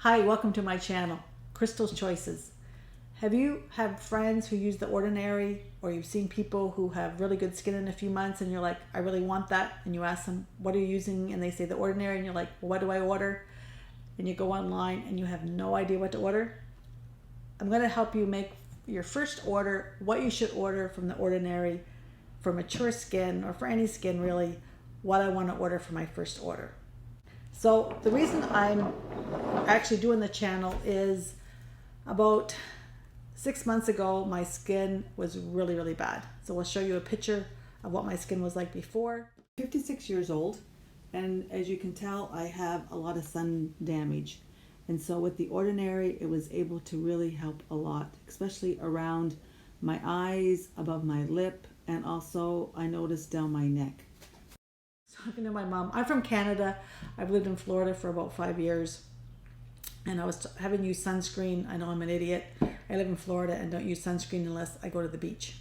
Hi, welcome to my channel, Crystal's Choices. Have you had friends who use The Ordinary, or you've seen people who have really good skin in a few months and you're like, I really want that, and you ask them, what are you using? And they say The Ordinary, and you're like, well, what do I order? And you go online and you have no idea what to order. I'm going to help you make your first order, what you should order from The Ordinary for mature skin, or for any skin really, what I want to order for my first order. So the reason I'm actually doing the channel is about 6 months ago, my skin was really, really bad. So I'll show you a picture of what my skin was like before. 56 years old, and as you can tell, I have a lot of sun damage. And so with The Ordinary, it was able to really help a lot, especially around my eyes, above my lip, and also I noticed down my neck. Talking to my mom, I'm from Canada. I've lived in Florida for about 5 years, and I was having used sunscreen. I know I'm an idiot. I live in Florida and don't use sunscreen unless I go to the beach.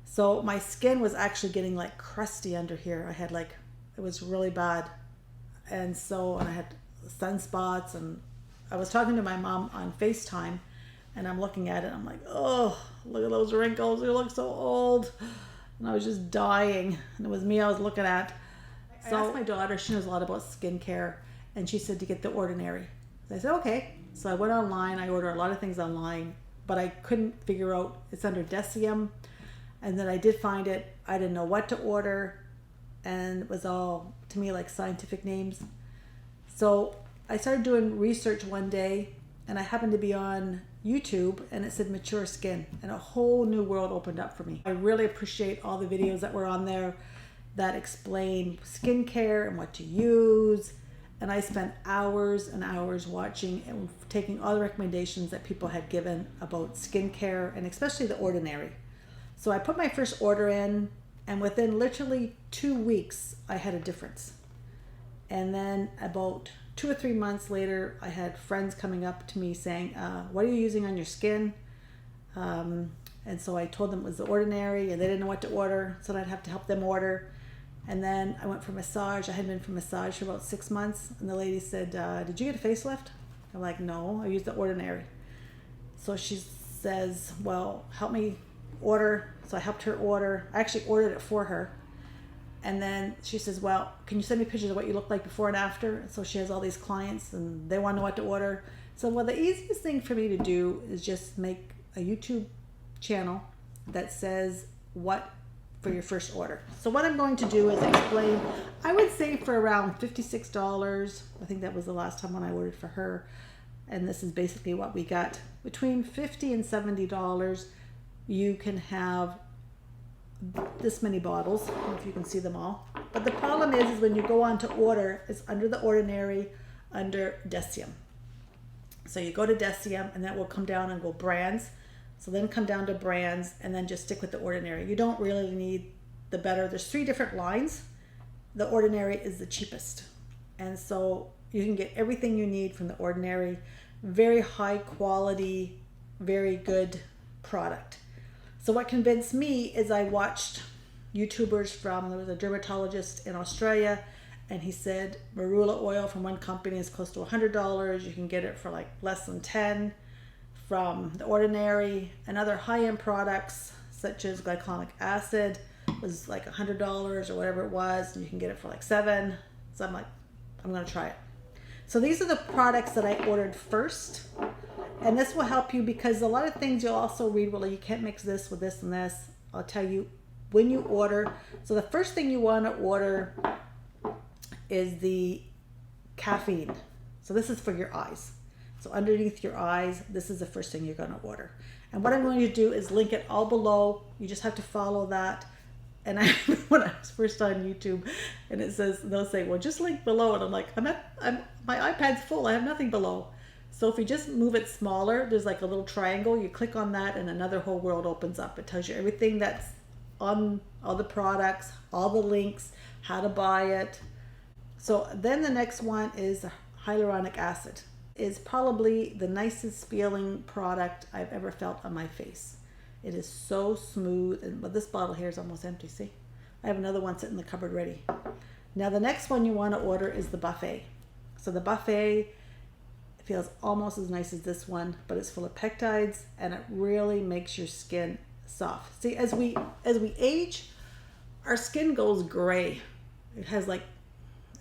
So my skin was actually getting like crusty under here. I had like, it was really bad. And I had sunspots, and I was talking to my mom on FaceTime, and I'm looking at it. I'm like, oh, look at those wrinkles. You look so old. And I was just dying. And it was me I was looking at. So I asked my daughter, she knows a lot about skincare, and she said to get The Ordinary. So I said, okay. So I went online. I ordered a lot of things online, but I couldn't figure out, it's under Decium. And then I did find it. I didn't know what to order, and it was all, to me, like scientific names. So I started doing research one day, and I happened to be on YouTube, and it said mature skin, and a whole new world opened up for me. I really appreciate all the videos that were on there that explain skincare and what to use. And I spent hours and hours watching and taking all the recommendations that people had given about skincare, and especially The Ordinary. So I put my first order in, and within literally 2 weeks, I had a difference. And then about 2 or 3 months later, I had friends coming up to me saying, what are you using on your skin? And so I told them it was The Ordinary, and they didn't know what to order, so I'd have to help them order. And then I went for massage. I had been for massage for about 6 months, and the lady said, did you get a facelift? I'm like, no, I used The Ordinary. So she says, well, help me order. So I helped her order. I actually ordered it for her. And then she says, well, can you send me pictures of what you look like before and after? So she has all these clients, and they want to know what to order. So, well, the easiest thing for me to do is just make a YouTube channel that says what for your first order. So what I'm going to do is explain, I would say for around $56, I think that was the last time when I ordered for her, and this is basically what we got. Between $50 and $70, you can have this many bottles. I don't know if you can see them all. But the problem is when you go on to order, it's under The Ordinary, under Decium. So you go to Decium, and that will come down and go brands. So then come down to brands, and then just stick with The Ordinary. You don't really need the better. There's 3 different lines. The Ordinary is the cheapest. And so you can get everything you need from The Ordinary. Very high quality, very good product. So what convinced me is I watched YouTubers there was a dermatologist in Australia, and he said Marula oil from one company is close to $100. You can get it for like less than 10 from The Ordinary, and other high-end products such as Glycolic Acid was like $100 or whatever it was, and you can get it for like 7. So I'm like, I'm gonna try it. So these are the products that I ordered first, and this will help you because a lot of things you'll also read, well, you can't mix this with this and this. I'll tell you when you order. So the first thing you want to order is the caffeine. So this is for your eyes. So underneath your eyes, this is the first thing you're going to order. And what I'm going to do is link it all below. You just have to follow that. And when I was first on YouTube, and it says, they'll say, well, just link below. And I'm like, my iPad's full. I have nothing below. So if you just move it smaller, there's like a little triangle. You click on that, and another whole world opens up. It tells you everything that's on all the products, all the links, how to buy it. So then the next one is Hyaluronic Acid. Is probably the nicest feeling product I've ever felt on my face. It is so smooth, but this bottle here is almost empty, see? I have another one sitting in the cupboard ready. Now the next one you want to order is the Buffet. So the Buffet, if feels almost as nice as this one, but it's full of peptides and it really makes your skin soft. See, as we age, our skin goes gray. It has like,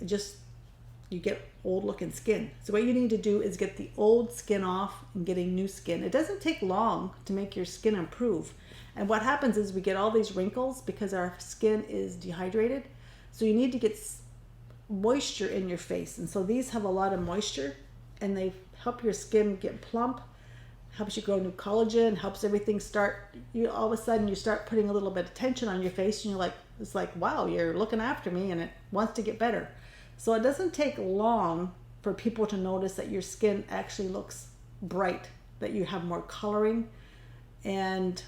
you get old looking skin. So what you need to do is get the old skin off and getting new skin. It doesn't take long to make your skin improve. And what happens is we get all these wrinkles because our skin is dehydrated. So you need to get moisture in your face. And so these have a lot of moisture and they help your skin get plump, helps you grow new collagen, helps everything start, all of a sudden you start putting a little bit of tension on your face and you're like, it's like, wow, you're looking after me and it wants to get better. So it doesn't take long for people to notice that your skin actually looks bright, that you have more coloring. And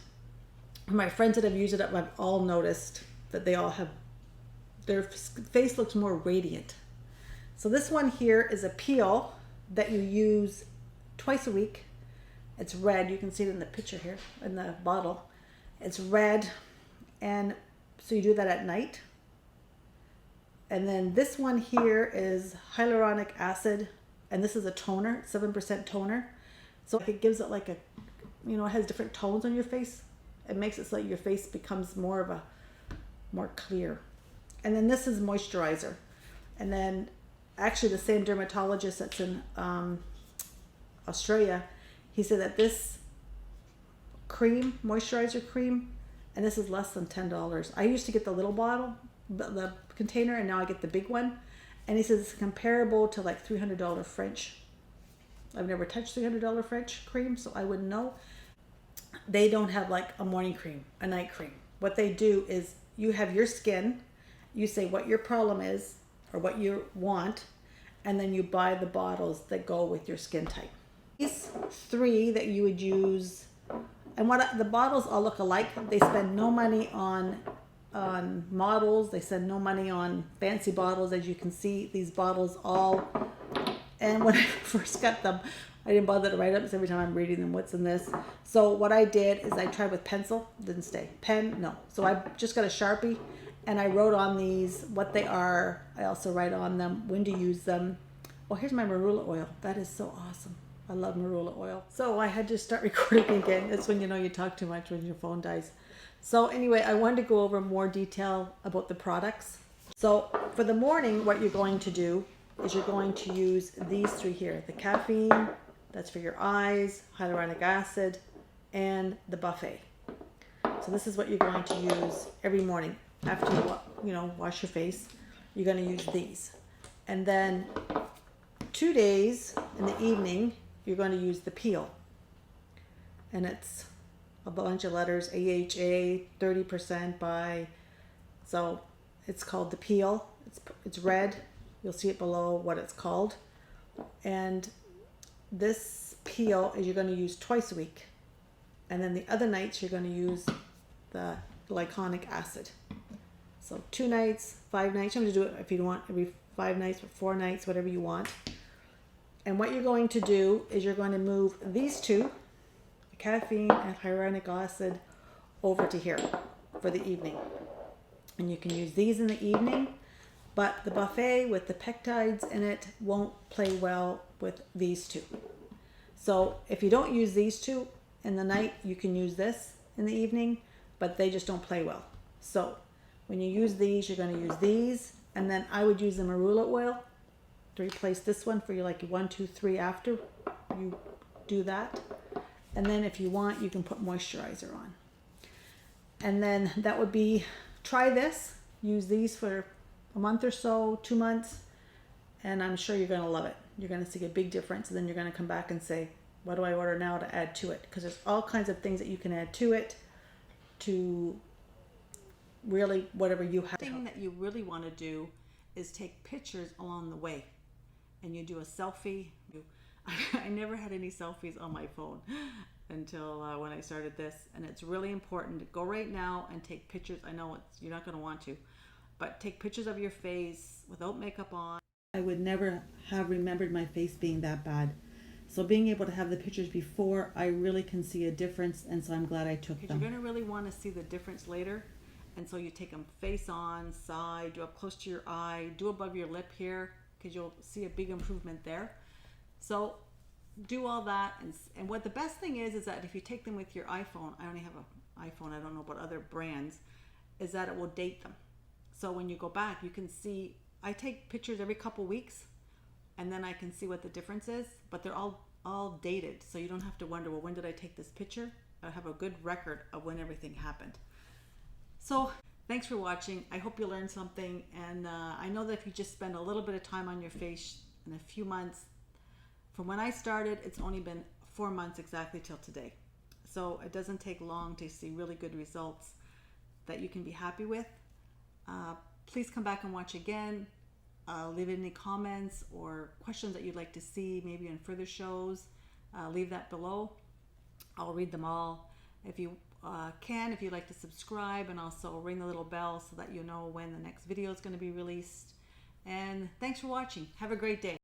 my friends that have used it up, I've all noticed that they all have, their face looks more radiant. So this one here is a peel that you use twice a week. It's red. You can see it in the picture here in the bottle. It's red. And so you do that at night. And then this one here is hyaluronic acid. And this is a toner, 7% toner. So it gives it like a, it has different tones on your face. It makes it so that your face becomes more clear. And then this is moisturizer. And then actually the same dermatologist that's in Australia, he said that this cream, moisturizer cream, and this is less than $10. I used to get the little bottle, the container, and now I get the big one. And he says it's comparable to like $300 French. I've never touched $300 French cream, so I wouldn't know. They don't have like a morning cream, a night cream. What they do is you have your skin, you say what your problem is or what you want, and then you buy the bottles that go with your skin type. These three that you would use, and the bottles all look alike. They spend no money on models. They spend no money on fancy bottles. As you can see, these bottles all, and when I first got them, I didn't bother to write up because every time I'm reading them, what's in this? So what I did is I tried with pencil, didn't stay. Pen, no. So I just got a Sharpie and I wrote on these what they are. I also write on them when to use them. Oh, here's my Marula oil. That is so awesome. I love Marula oil. So I had to start recording again. That's when you talk too much, when your phone dies. So anyway, I wanted to go over more detail about the products. So for the morning, what you're going to do is you're going to use these three here. The caffeine, that's for your eyes, hyaluronic acid, and the buffet. So this is what you're going to use every morning after you wash your face. You're going to use these. And then 2 days in the evening, you're going to use the peel. And it's a bunch of letters, AHA, 30% by, so it's called the peel. It's red. You'll see it below what it's called. And this peel is you're going to use twice a week. And then the other nights you're going to use the glycolic acid. So 2 nights, 5 nights. I'm going to do it if you want every 5 nights, 4 nights, whatever you want. And what you're going to do is you're going to move these two, the caffeine and hyaluronic acid, over to here for the evening. And you can use these in the evening, but the buffet with the peptides in it won't play well with these two. So if you don't use these two in the night, you can use this in the evening, but they just don't play well. So when you use these, you're going to use these, and then I would use the Marula oil to replace this one for your 1, 2, 3 after you do that. And then if you want, you can put moisturizer on. And then that would be, try this, use these for a month or so, 2 months, and I'm sure you're going to love it. You're going to see a big difference, and then you're going to come back and say, what do I order now to add to it? Because there's all kinds of things that you can add to it to really whatever you have. The thing that you really want to do is take pictures along the way, and you do a selfie. I never had any selfies on my phone until when I started this, and it's really important to go right now and take pictures. I know you're not going to want to, but take pictures of your face without makeup on. I would never have remembered my face being that bad. So being able to have the pictures before, I really can see a difference, and so I'm glad I took them. You're going to really want to see the difference later, and so you take them face on, side, do up close to your eye, do above your lip here, because you'll see a big improvement there. So do all that. And what the best thing is that if you take them with your iPhone, I only have an iPhone, I don't know about other brands, is that it will date them. So when you go back, you can see, I take pictures every couple weeks, and then I can see what the difference is, but they're all dated, so you don't have to wonder, well, when did I take this picture? I have a good record of when everything happened. So thanks for watching. I hope you learned something, and I know that if you just spend a little bit of time on your face in a few months, from when I started, it's only been 4 months exactly till today. So it doesn't take long to see really good results that you can be happy with. Please come back and watch again. Leave any comments or questions that you'd like to see maybe in further shows. Leave that below. I'll read them all. If you if you'd like to subscribe, and also ring the little bell so that you know when the next video is going to be released. And thanks for watching. Have a great day.